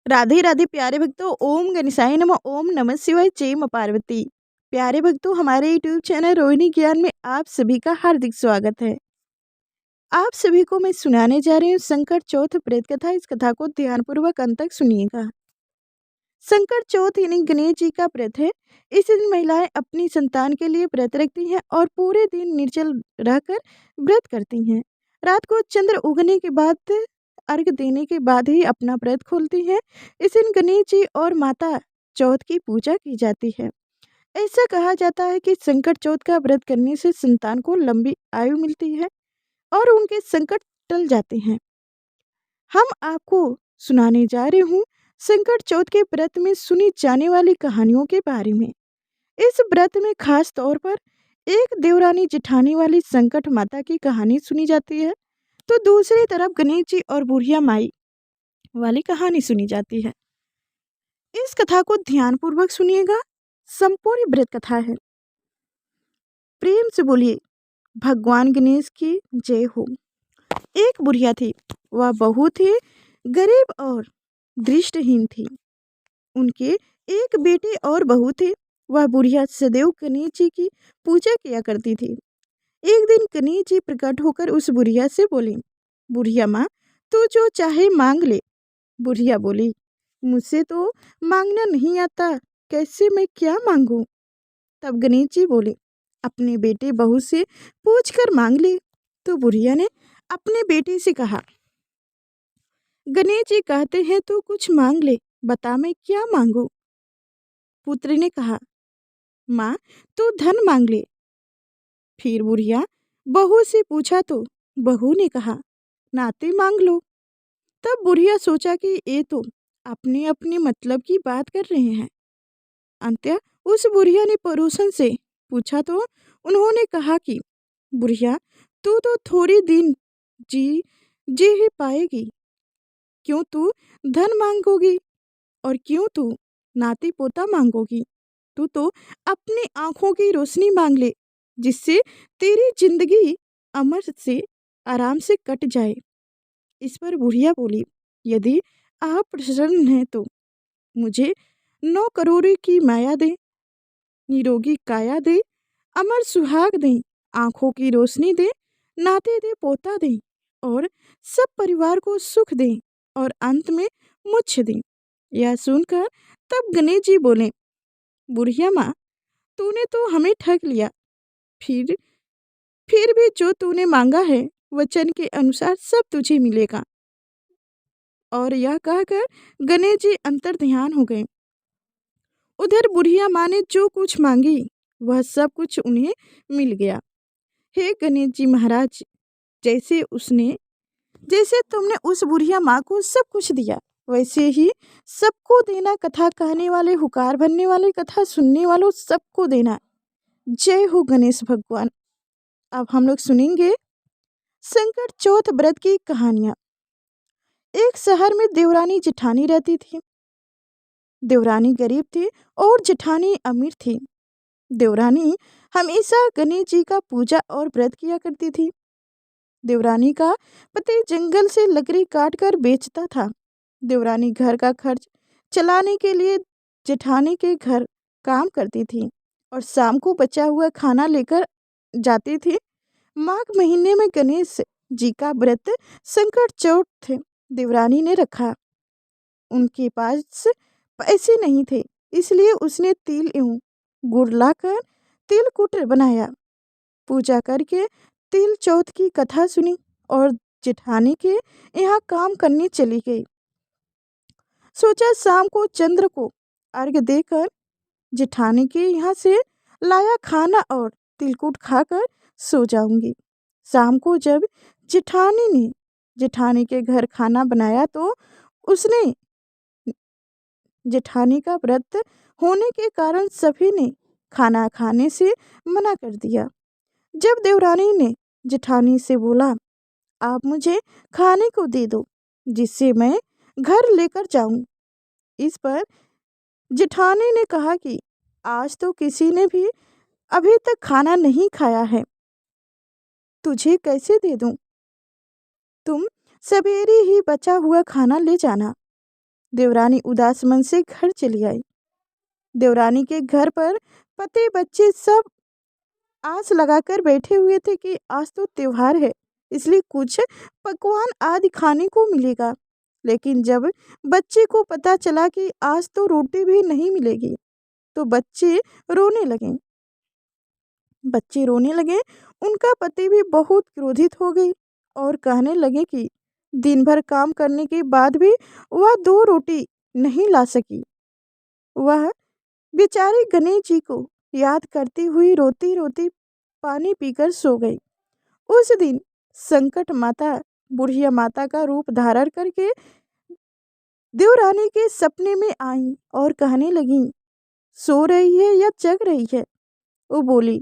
राधे राधे प्यारे भक्तों। ओम गणेशाय नमः। ओम नमः शिवाय। जय मां पार्वती। प्यारे भक्तों, हमारे यूट्यूब चैनल रोहिणी ज्ञान में आप सभी का हार्दिक स्वागत है। आप सभी को मैं सुनाने जा रही हूँ संकट चौथ प्रेत कथा। इस कथा को ध्यानपूर्वक अंत तक सुनिएगा। संकट चौथ यानी गणेश जी का व्रत है। इस दिन महिलाएं अपनी संतान के लिए व्रत रखती हैं और पूरे दिन निर्जल रहकर व्रत करती हैं। रात को चंद्र उगने के बाद अर्घ देने के बाद ही अपना व्रत खोलती हैं। इस दिन गणेश जी और माता चौथ की पूजा की जाती है। ऐसा कहा जाता है कि संकट चौथ का व्रत करने से संतान को लंबी आयु मिलती है और उनके संकट टल जाते हैं। हम आपको सुनाने जा रहे हूँ संकट चौथ के व्रत में सुनी जाने वाली कहानियों के बारे में। इस व्रत में खास तौर पर एक देवरानी जिठानी वाली संकट माता की कहानी सुनी जाती है, तो दूसरी तरफ गणेश जी और बुढ़िया माई वाली कहानी सुनी जाती है। इस कथा को ध्यानपूर्वक सुनिएगा। संपूर्ण व्रत कथा है। प्रेम से बोलिए भगवान गणेश की जय हो। एक बुढ़िया थी। वह बहुत ही गरीब और दृष्टिहीन थी। उनके एक बेटे और बहू थे। वह बुढ़िया सदैव गणेश जी की पूजा किया करती थी। एक दिन गणेश जी प्रकट होकर उस बुढ़िया से बोले, बुढ़िया माँ, तू जो चाहे मांग ले। बुढ़िया बोली, मुझसे तो मांगना नहीं आता, कैसे मैं क्या मांगूं। तब गणेश जी बोले, अपने बेटे बहू से पूछ कर मांग ले। तो बुढ़िया ने अपने बेटे से कहा, गणेश जी कहते हैं तो कुछ मांग ले, बता मैं क्या मांगू। पुत्र ने कहा, माँ तू धन मांग ले। फिर बुढ़िया बहू से पूछा तो बहू ने कहा, नाते मांग लो। तब बुढ़िया सोचा कि ये तो अपने अपने मतलब की बात कर रहे हैं। अंत्य उस बुढ़िया ने पड़ोसन से पूछा तो उन्होंने कहा कि बुढ़िया तू तो थोड़ी दिन जी जी ही पाएगी, क्यों तू धन मांगोगी और क्यों तू नाती पोता मांगोगी। तू तो अपनी आंखों की रोशनी मांग ले, जिससे तेरी जिंदगी अमर से आराम से कट जाए। इस पर बुढ़िया बोली, यदि आप प्रसन्न हैं तो मुझे 9 करोड़ की माया दे, निरोगी काया दे, अमर सुहाग दे, आंखों की रोशनी दे, नाते दे पोता दे और सब परिवार को सुख दे और अंत में मुझ दे। यह सुनकर तब गणेश जी बोले, बुढ़िया माँ, तूने तो हमें ठग लिया। फिर भी जो तूने मांगा है वचन के अनुसार सब तुझे मिलेगा। और यह कहकर गणेश जी अंतर ध्यान हो गए। उधर बुढ़िया माँ ने जो कुछ मांगी वह सब कुछ उन्हें मिल गया। हे गणेश जी महाराज, जैसे तुमने उस बुढ़िया माँ को सब कुछ दिया, वैसे ही सबको देना। कथा कहने वाले, हुकार भरने वाले, कथा सुनने वालों सबको देना। जय हो गणेश भगवान। अब हम लोग सुनेंगे संकट चौथ व्रत की कहानियां। एक शहर में देवरानी जेठानी रहती थी। देवरानी गरीब थी और जेठानी अमीर थी। देवरानी हमेशा गणेश जी का पूजा और व्रत किया करती थी। देवरानी का पति जंगल से लकड़ी काट कर बेचता था। देवरानी घर का खर्च चलाने के लिए जेठानी के घर काम करती थी और शाम को बचा हुआ खाना लेकर जाती थी। माघ महीने में गणेश जी का व्रत संकट चौथ देवरानी ने रखा। उनके पास पैसे नहीं थे, इसलिए उसने तिल एवं गुड़ लाकर तिलकुट बनाया। पूजा करके तिल चौथ की कथा सुनी और जेठानी के यहाँ काम करने चली गई। सोचा शाम को चंद्र को अर्घ देकर जेठानी के यहाँ से लाया खाना और तिलकुट खाकर सो जाऊंगी। शाम को जब जेठानी ने जेठानी के घर खाना बनाया तो उसने जेठानी का व्रत होने के कारण सभी ने खाना खाने से मना कर दिया। जब देवरानी ने जेठानी से बोला, आप मुझे खाने को दे दो जिससे मैं घर लेकर जाऊं। इस पर जेठानी ने कहा कि आज तो किसी ने भी अभी तक खाना नहीं खाया है, तुझे कैसे दे दूं। तुम सवेरे ही बचा हुआ खाना ले जाना। देवरानी उदास मन से घर चली आई। देवरानी के घर पर पति बच्चे सब आस लगाकर बैठे हुए थे कि आज तो त्योहार है, इसलिए कुछ पकवान आदि खाने को मिलेगा। लेकिन जब बच्चे को पता चला कि आज तो रोटी भी नहीं मिलेगी, तो बच्चे रोने लगे। उनका पति भी बहुत क्रोधित हो गई और कहने लगे कि दिन भर काम करने के बाद भी वह 2 रोटी नहीं ला सकी। वह बेचारे गणेश जी को याद करती हुई रोती रोती पानी पीकर सो गई। उस दिन संकट माता बुढ़िया माता का रूप धारण करके देवरानी के सपने में आई और कहने लगी, सो रही है या जग रही है? वो बोली,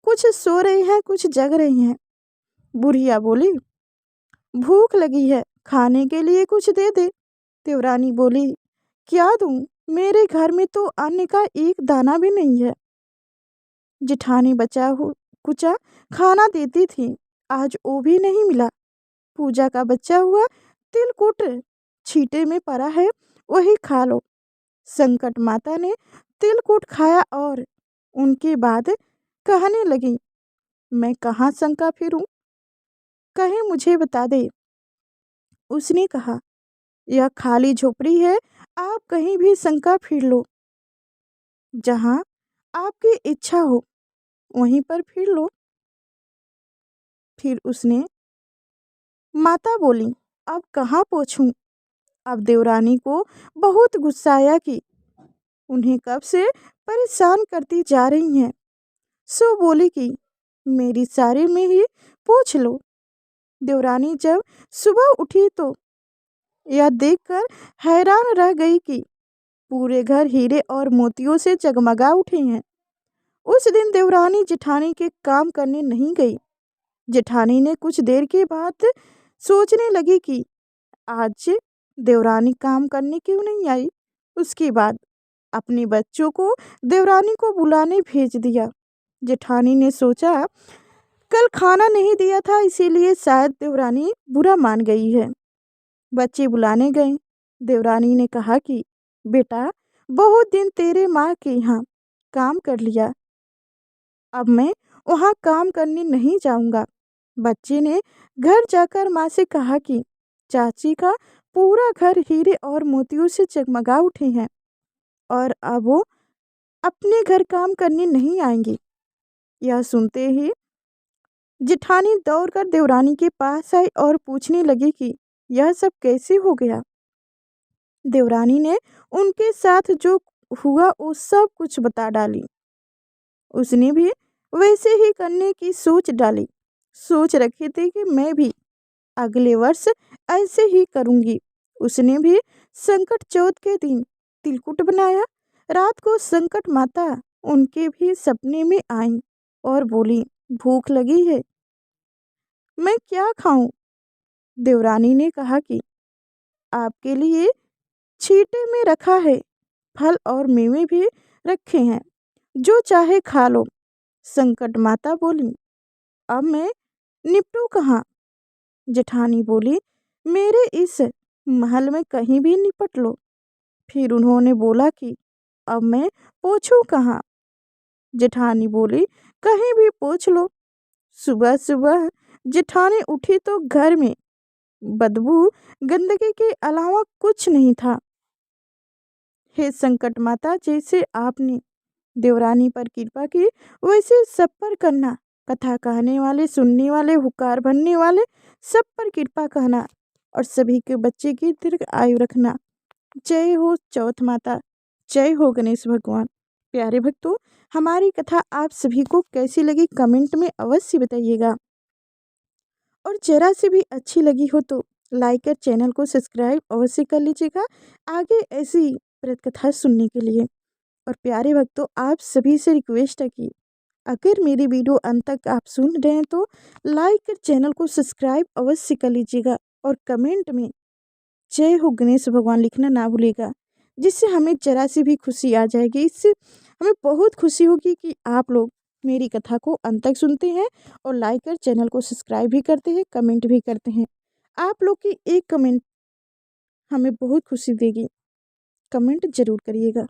कुछ सो रही है, कुछ जग रही हैं। बुढ़िया बोली, भूख लगी है, खाने के लिए कुछ दे दे। देवरानी बोली, क्या दूं? मेरे घर में तो अन्न का एक दाना भी नहीं है। जेठानी कुचा खाना देती थी, आज वो भी नहीं मिला। पूजा का बचा हुआ तिलकुट छींटे में पड़ा है, वही खा लो। संकट माता ने तिलकुट खाया और उनके बाद कहने लगी, मैं कहाँ शंका फिरूं? कहीं मुझे बता दे। उसने कहा, यह खाली झोपड़ी है, आप कहीं भी शंका फिर लो, जहाँ आपकी इच्छा हो वहीं पर फिर लो। फिर उसने माता बोली, अब कहाँ पूछूं? अब देवरानी को बहुत गुस्सा आया कि उन्हें कब से परेशान करती जा रही हैं। सो बोली कि मेरी सारी में ही पूछ लो। देवरानी जब सुबह उठी तो यह देखकर हैरान रह गई कि पूरे घर हीरे और मोतियों से जगमगा उठे हैं। उस दिन देवरानी जेठानी के काम करने नहीं गई। जेठानी ने कुछ देर के बाद सोचने लगी कि आज देवरानी काम करने क्यों नहीं आई। उसके बाद अपने बच्चों को देवरानी को बुलाने भेज दिया। जेठानी ने सोचा, कल खाना नहीं दिया था, इसीलिए शायद देवरानी बुरा मान गई है। बच्चे बुलाने गए। देवरानी ने कहा कि बेटा, बहुत दिन तेरे माँ के यहाँ काम कर लिया, अब मैं वहाँ काम करने नहीं जाऊँगा। बच्चे ने घर जाकर माँ से कहा कि चाची का पूरा घर हीरे और मोतियों से जगमगा उठे हैं और अब वो अपने घर काम करने नहीं आएंगी। यह सुनते ही जेठानी दौड़कर देवरानी के पास आई और पूछने लगी कि यह सब कैसे हो गया। देवरानी ने उनके साथ जो हुआ वो सब कुछ बता डाली। उसने भी वैसे ही करने की सोच रखी थी कि मैं भी अगले वर्ष ऐसे ही करूंगी। उसने भी संकट चौथ के दिन तिलकुट बनाया। रात को संकट माता उनके भी सपने में आई और बोली, भूख लगी है, मैं क्या खाऊं? देवरानी ने कहा कि आपके लिए छींटे में रखा है, फल और मेवे भी रखे हैं, जो चाहे खा लो। संकट माता बोली, अब मैं निपटूं कहाँ? जेठानी बोली, मेरे इस महल में कहीं भी निपट लो। फिर उन्होंने बोला कि अब मैं पोंछूं कहाँ? जेठानी बोली, कहीं भी पोंछ लो। सुबह सुबह जेठानी उठी तो घर में बदबू गंदगी के अलावा कुछ नहीं था। हे संकट माता, जैसे आपने देवरानी पर कृपा की, वैसे सब पर करना। कथा कहने वाले, सुनने वाले, हुकार भरने वाले सब पर कृपा कहना और सभी के बच्चे की दीर्घ आयु रखना। जय हो चौथ माता, जय हो गणेश भगवान। प्यारे भक्तों, हमारी कथा आप सभी को कैसी लगी कमेंट में अवश्य बताइएगा और जरा से भी अच्छी लगी हो तो लाइक और चैनल को सब्सक्राइब अवश्य कर लीजिएगा आगे ऐसी प्रेत कथा सुनने के लिए। और प्यारे भक्तों, आप सभी से रिक्वेस्ट है कि अगर मेरी वीडियो अंत तक आप सुन रहे हैं तो लाइक और चैनल को सब्सक्राइब अवश्य कर लीजिएगा और कमेंट में जय हो गणेश भगवान लिखना ना भूलिएगा, जिससे हमें जरा सी भी खुशी आ जाएगी। इससे हमें बहुत खुशी होगी कि आप लोग मेरी कथा को अंत तक सुनते हैं और लाइक कर चैनल को सब्सक्राइब भी करते हैं, कमेंट भी करते हैं। आप लोग की एक कमेंट हमें बहुत खुशी देगी। कमेंट ज़रूर करिएगा।